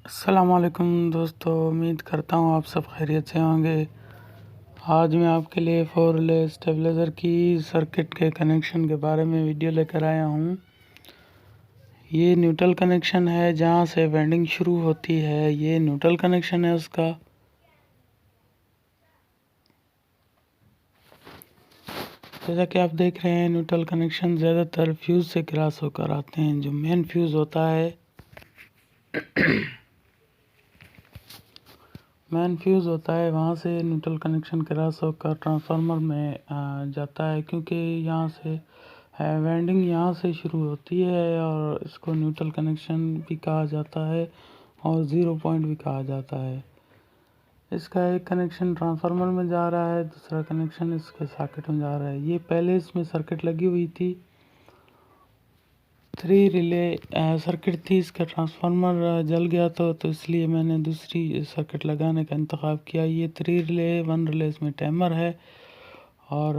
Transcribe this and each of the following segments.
अस्सलामुअलैकुम दोस्तों, उम्मीद करता हूँ आप सब खैरियत से होंगे। आज मैं आपके लिए 4 रिले स्टेबलाइज़र की सर्किट के कनेक्शन के बारे में वीडियो लेकर आया हूँ। ये न्यूट्रल कनेक्शन है, जहाँ से वाइंडिंग शुरू होती है ये न्यूट्रल कनेक्शन है उसका। जैसा कि आप देख रहे हैं, न्यूट्रल कनेक्शन ज़्यादातर फ्यूज़ से क्रॉस होकर आते हैं। जो मेन फ्यूज़ होता है वहाँ से न्यूट्रल कनेक्शन क्रॉस होकर ट्रांसफार्मर में जाता है, क्योंकि यहाँ से वाइंडिंग यहाँ से शुरू होती है और इसको न्यूट्रल कनेक्शन भी कहा जाता है और ज़ीरो पॉइंट भी कहा जाता है। इसका एक कनेक्शन ट्रांसफार्मर में जा रहा है, दूसरा कनेक्शन इसके सॉकेट में जा रहा है। ये पहले इसमें सर्किट लगी हुई थी, 3 रिले सर्किट थी। इसका ट्रांसफार्मर जल गया तो इसलिए मैंने दूसरी सर्किट लगाने का इंतखाब किया। ये 3 रिले 1 रिले इसमें टाइमर है। और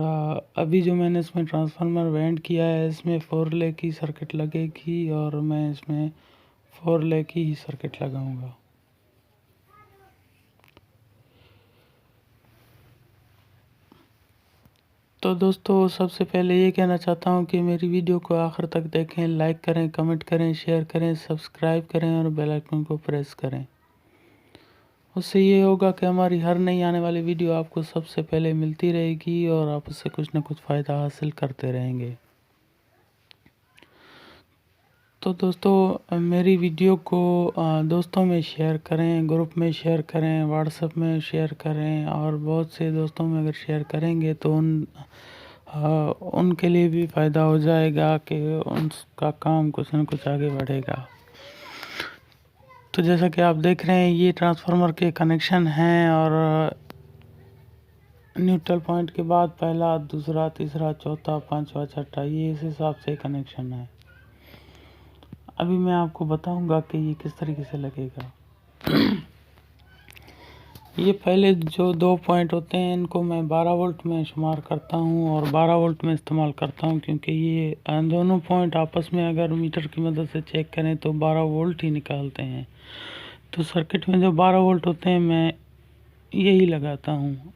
अभी जो मैंने इसमें ट्रांसफार्मर वेंड किया है, इसमें 4 रिले की सर्किट लगेगी और मैं इसमें 4 रिले की ही सर्किट लगाऊंगा। तो दोस्तों, सबसे पहले ये कहना चाहता हूँ कि मेरी वीडियो को आखिर तक देखें, लाइक करें, कमेंट करें, शेयर करें, सब्सक्राइब करें और बेल आइकन को प्रेस करें। उससे ये होगा कि हमारी हर नई आने वाली वीडियो आपको सबसे पहले मिलती रहेगी और आप उससे कुछ ना कुछ फ़ायदा हासिल करते रहेंगे। तो दोस्तों, मेरी वीडियो को दोस्तों में शेयर करें, ग्रुप में शेयर करें, व्हाट्सएप में शेयर करें और बहुत से दोस्तों में अगर शेयर करेंगे तो उनके लिए भी फ़ायदा हो जाएगा कि उनका काम कुछ ना कुछ आगे बढ़ेगा। तो जैसा कि आप देख रहे हैं, ये ट्रांसफार्मर के कनेक्शन हैं और न्यूट्रल पॉइंट के बाद पहला, दूसरा, तीसरा, चौथा, पांचवा, छठा, ये इस हिसाब से कनेक्शन है। अभी मैं आपको बताऊंगा कि ये किस तरीके से लगेगा। ये पहले जो 2 पॉइंट होते हैं, इनको मैं 12 वोल्ट में शुमार करता हूँ और 12 वोल्ट में इस्तेमाल करता हूँ, क्योंकि ये दोनों पॉइंट आपस में अगर मीटर की मदद से चेक करें तो 12 वोल्ट ही निकालते हैं। तो सर्किट में जो 12 वोल्ट होते हैं, मैं यही लगाता हूँ।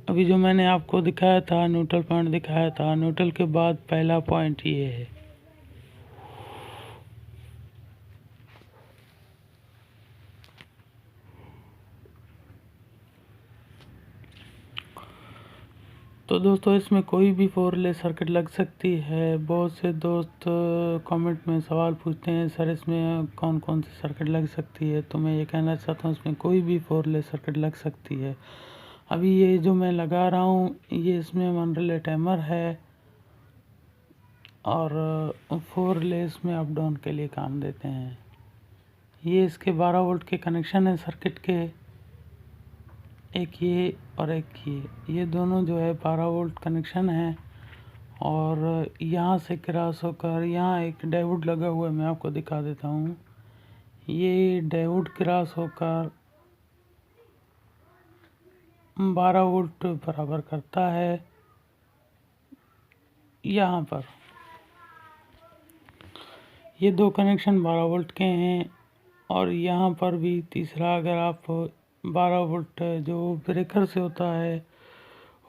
अभी जो मैंने आपको दिखाया था, न्यूट्रल पॉइंट दिखाया था, न्यूट्रल के बाद पहला पॉइंट ये है। तो दोस्तों, इसमें कोई भी 4 रिले सर्किट लग सकती है। बहुत से दोस्त कमेंट में सवाल पूछते हैं, सर इसमें कौन कौन सी सर्किट लग सकती है। तो मैं ये कहना चाहता हूँ, इसमें कोई भी 4 रिले सर्किट लग सकती है। अभी ये जो मैं लगा रहा हूँ, ये इसमें 1 रिले टाइमर है और 4 रिले इसमें अप डाउन के लिए काम देते हैं। ये इसके 12 वोल्ट के कनेक्शन है सर्किट के, एक ये और एक ये दोनों जो है 12 वोल्ट कनेक्शन है। और यहाँ से क्रॉस होकर यहाँ एक डायोड लगा हुआ है, मैं आपको दिखा देता हूँ। ये डायोड क्रॉस होकर 12 वोल्ट बराबर करता है यहाँ पर। ये 2 कनेक्शन 12 वोल्ट के हैं और यहाँ पर भी तीसरा, अगर आप 12 वोल्ट जो ब्रेकर से होता है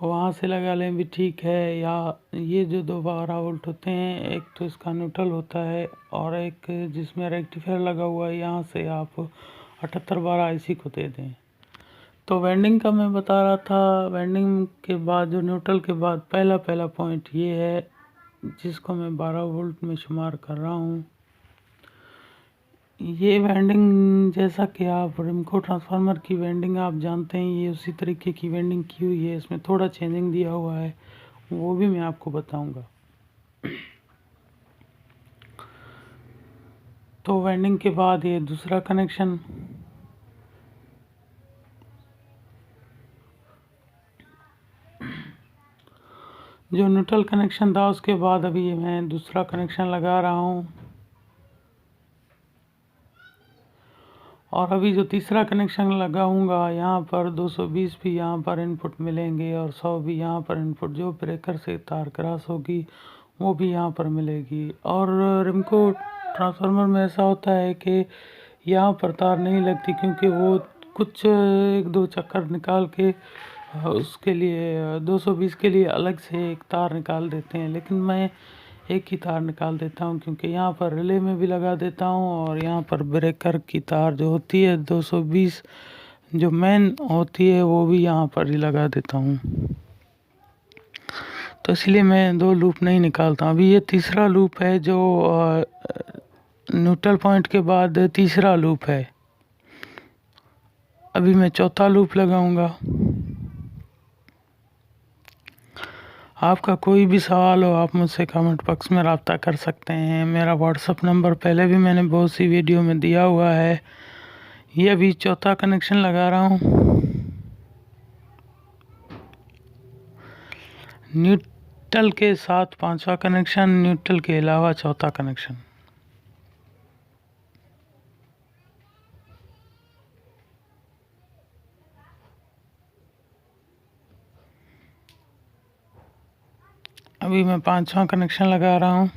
वहाँ से लगा लें भी ठीक है। या ये जो 2 12 वोल्ट होते हैं, एक तो इसका न्यूट्रल होता है और एक जिसमें रेक्टिफायर लगा हुआ है, यहाँ से आप 7812 IC को दे दें। तो वेंडिंग का मैं बता रहा था, वेंडिंग के बाद जो न्यूट्रल के बाद पहला पॉइंट ये है, जिसको मैं 12 वोल्ट में शुमार कर रहा हूँ। ये वेंडिंग, जैसा कि आप रिमको ट्रांसफार्मर की वेंडिंग आप जानते हैं, ये उसी तरीके की वेंडिंग की हुई है। इसमें थोड़ा चेंजिंग दिया हुआ है, वो भी मैं आपको बताऊंगा। तो वेंडिंग के बाद ये दूसरा कनेक्शन, जो न्यूट्रल कनेक्शन था, उसके बाद अभी ये मैं दूसरा कनेक्शन लगा रहा हूँ। और अभी जो तीसरा कनेक्शन लगाऊंगा, यहाँ पर 220 भी यहाँ पर इनपुट मिलेंगे और 100 भी यहाँ पर इनपुट, जो ब्रेकर से तार क्रॉस होगी वो भी यहाँ पर मिलेगी। और रिमको ट्रांसफार्मर में ऐसा होता है कि यहाँ पर तार नहीं लगती क्योंकि वो कुछ 1-2 चक्कर निकाल के उसके लिए 220 के लिए अलग से एक तार निकाल देते हैं, लेकिन मैं एक ही तार निकाल देता हूँ क्योंकि यहाँ पर रिले में भी लगा देता हूँ और यहाँ पर ब्रेकर की तार जो होती है 220 जो मेन होती है वो भी यहाँ पर ही लगा देता हूँ। तो इसलिए मैं 2 लूप नहीं निकालता। अभी ये तीसरा लूप है जो न्यूट्रल पॉइंट के बाद तीसरा लूप है। अभी मैं चौथा लूप लगाऊंगा। आपका कोई भी सवाल हो आप मुझसे कमेंट बॉक्स में रब्ता कर सकते हैं। मेरा व्हाट्सअप नंबर पहले भी मैंने बहुत सी वीडियो में दिया हुआ है। ये अभी चौथा कनेक्शन लगा रहा हूँ। न्यूट्रल के साथ पांचवा कनेक्शन, न्यूट्रल के अलावा चौथा कनेक्शन। अभी मैं पांचवा कनेक्शन लगा रहा हूँ।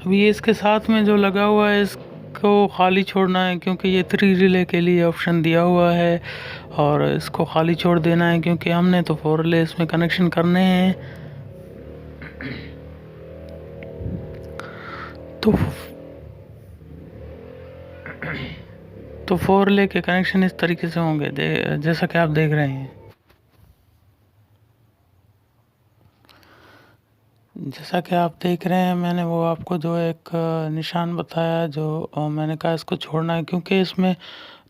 अभी ये इसके साथ में जो लगा हुआ है इसको खाली छोड़ना है क्योंकि ये 3 रिले के लिए ऑप्शन दिया हुआ है और इसको खाली छोड़ देना है क्योंकि हमने तो 4 रिले इसमें कनेक्शन करने हैं। तो 4 रिले के कनेक्शन इस तरीके से होंगे जैसा कि आप देख रहे हैं। जैसा कि आप देख रहे हैं मैंने वो आपको जो एक निशान बताया जो मैंने कहा इसको छोड़ना है क्योंकि इसमें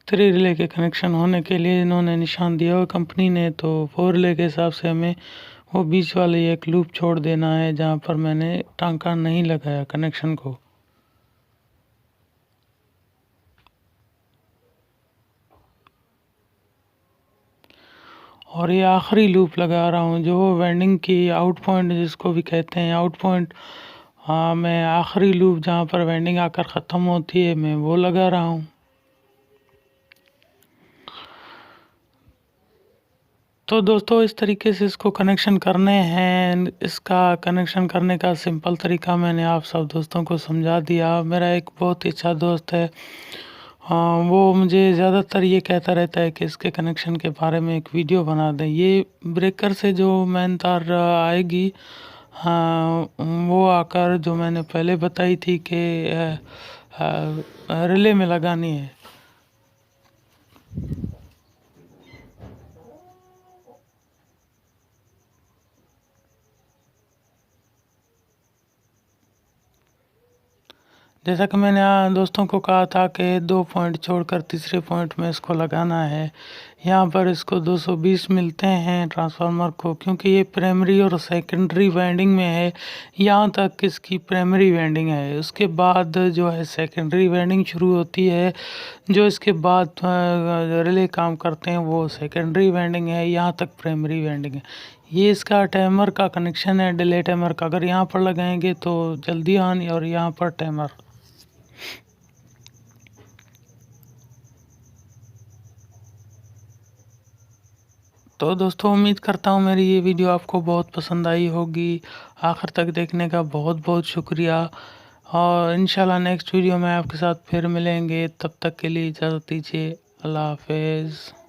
3 रिले के कनेक्शन होने के लिए इन्होंने निशान दिया हुआ कंपनी ने। तो 4 रिले के हिसाब से हमें वो बीच वाले एक लूप छोड़ देना है जहाँ पर मैंने टांका नहीं लगाया कनेक्शन को। और ये आखिरी लूप लगा रहा हूँ जो वेंडिंग की आउट पॉइंट जिसको भी कहते हैं आउट पॉइंट। हाँ, मैं आखिरी लूप जहाँ पर वेंडिंग आकर ख़त्म होती है मैं वो लगा रहा हूँ। तो दोस्तों इस तरीके से इसको कनेक्शन करने हैं। इसका कनेक्शन करने का सिंपल तरीका मैंने आप सब दोस्तों को समझा दिया। मेरा एक बहुत ही अच्छा दोस्त है, हाँ, वो मुझे ज़्यादातर ये कहता रहता है कि इसके कनेक्शन के बारे में एक वीडियो बना दें। ये ब्रेकर से जो मेन तार आएगी, हाँ, वो आकर जो मैंने पहले बताई थी कि रिले में लगानी है। जैसा कि मैंने दोस्तों को कहा था कि 2 पॉइंट छोड़कर तीसरे पॉइंट में इसको लगाना है। यहाँ पर इसको 220 मिलते हैं ट्रांसफार्मर को क्योंकि ये प्राइमरी और सेकेंडरी वाइंडिंग में है। यहाँ तक इसकी प्राइमरी वाइंडिंग है, उसके बाद जो है सेकेंडरी वाइंडिंग शुरू होती है। जो इसके बाद रिले काम करते हैं वो सेकेंडरी वाइंडिंग है, यहाँ तक प्राइमरी वाइंडिंग है। ये इसका टाइमर का कनेक्शन है, डिले टाइमर का। अगर यहाँ पर लगाएंगे तो जल्दी ऑन और यहाँ पर टाइमर। तो दोस्तों उम्मीद करता हूँ मेरी ये वीडियो आपको बहुत पसंद आई होगी। आखिर तक देखने का बहुत बहुत शुक्रिया और इंशाल्लाह नेक्स्ट वीडियो में आपके साथ फिर मिलेंगे। तब तक के लिए इजाज़त दीजिए। अल्लाह हाफिज़।